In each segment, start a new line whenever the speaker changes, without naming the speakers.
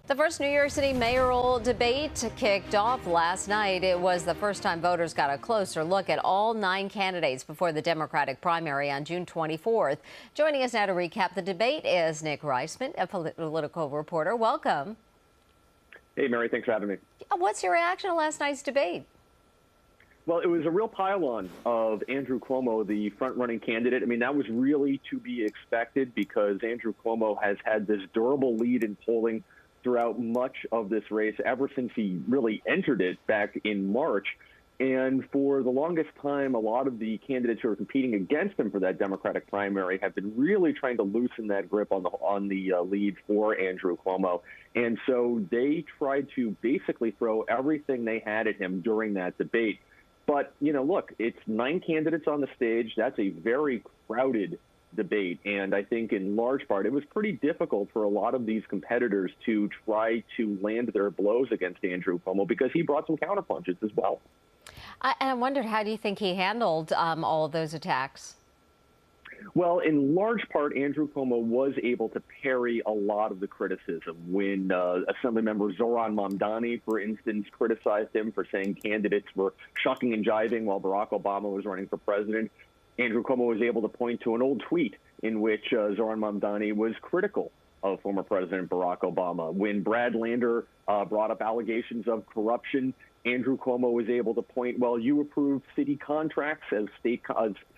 The first New York City mayoral debate kicked off last night. It was the first time voters got a closer look at all 9 candidates before the Democratic primary on June 24th. Joining us now to recap the debate is Nick Reisman, a Politico reporter. Welcome.
Hey, Mary, thanks for having me.
What's your reaction to last night's debate?
Well, it was a real pile-on of Andrew Cuomo, the front-running candidate. I mean, that was really to be expected because Andrew Cuomo has had this durable lead in polling throughout much of this race ever since he really entered it back in March. And for the longest time, a lot of the candidates who are competing against him for that Democratic primary have been really trying to loosen that grip on the lead for Andrew Cuomo. And so they tried to basically throw everything they had at him during that debate. But, you know, look, it's 9 candidates on the stage. That's a very crowded debate. And I think in large part, it was pretty difficult for a lot of these competitors to try to land their blows against Andrew Cuomo because he brought some counterpunches as well.
And I wondered, how do you think he handled all of those attacks?
Well, in large part, Andrew Cuomo was able to parry a lot of the criticism. When Assemblymember Zohran Mamdani, for instance, criticized him for saying candidates were shucking and jiving while Barack Obama was running for president, Andrew Cuomo was able to point to an old tweet in which Zohran Mamdani was critical of former President Barack Obama. When Brad Lander brought up allegations of corruption, Andrew Cuomo was able to point, well, you approved city contracts as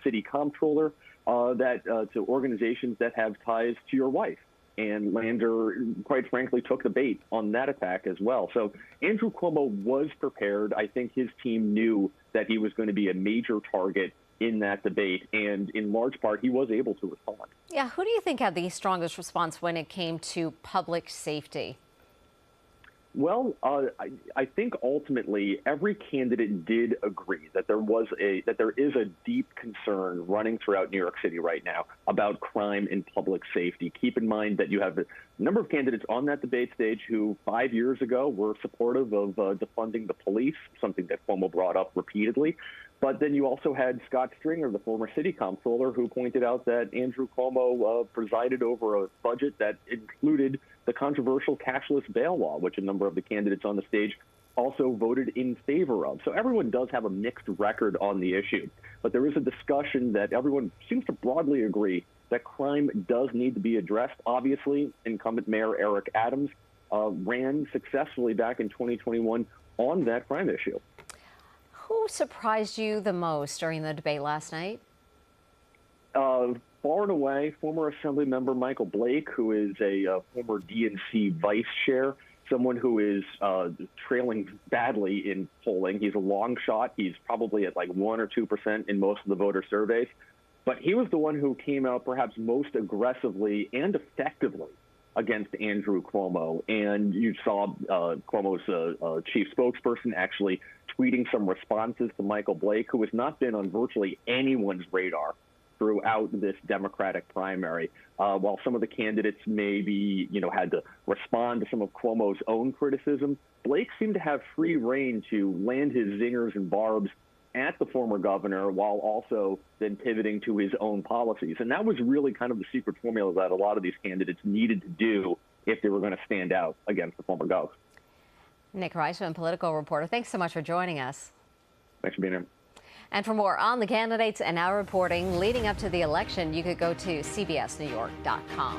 city comptroller to organizations that have ties to your wife. And Lander, quite frankly, took the bait on that attack as well. So Andrew Cuomo was prepared. I think his team knew that he was going to be a major target in that debate, and in large part, he was able to respond.
Yeah, who do you think had the strongest response when it came to public safety?
Well, I think ultimately every candidate did agree that there is a deep concern running throughout New York City right now about crime and public safety. Keep in mind that you have a number of candidates on that debate stage who 5 years ago were supportive of defunding the police, something that Cuomo brought up repeatedly. But then you also had Scott Stringer, the former city comptroller, who pointed out that Andrew Cuomo presided over a budget that included the controversial cashless bail law, which a number of the candidates on the stage also voted in favor of. So everyone does have a mixed record on the issue. But there is a discussion that everyone seems to broadly agree that crime does need to be addressed. Obviously, incumbent Mayor Eric Adams ran successfully back in 2021 on that crime issue.
Who surprised you the most during the debate last night?
Far and away, former Assembly member Michael Blake, who is a former DNC vice chair, someone who is trailing badly in polling. He's a long shot. He's probably at like 1 or 2% in most of the voter surveys. But he was the one who came out perhaps most aggressively and effectively against Andrew Cuomo. And you saw Cuomo's chief spokesperson actually tweeting some responses to Michael Blake, who has not been on virtually anyone's radar throughout this Democratic primary. While some of the candidates maybe, had to respond to some of Cuomo's own criticism, Blake seemed to have free rein to land his zingers and barbs at the former governor while also then pivoting to his own policies. And that was really kind of the secret formula that a lot of these candidates needed to do if they were going to stand out against the former gov.
Nick Reisman, Politico reporter, thanks so much for joining us.
Thanks for being here.
And for more on the candidates and our reporting leading up to the election, you could go to cbsnewyork.com.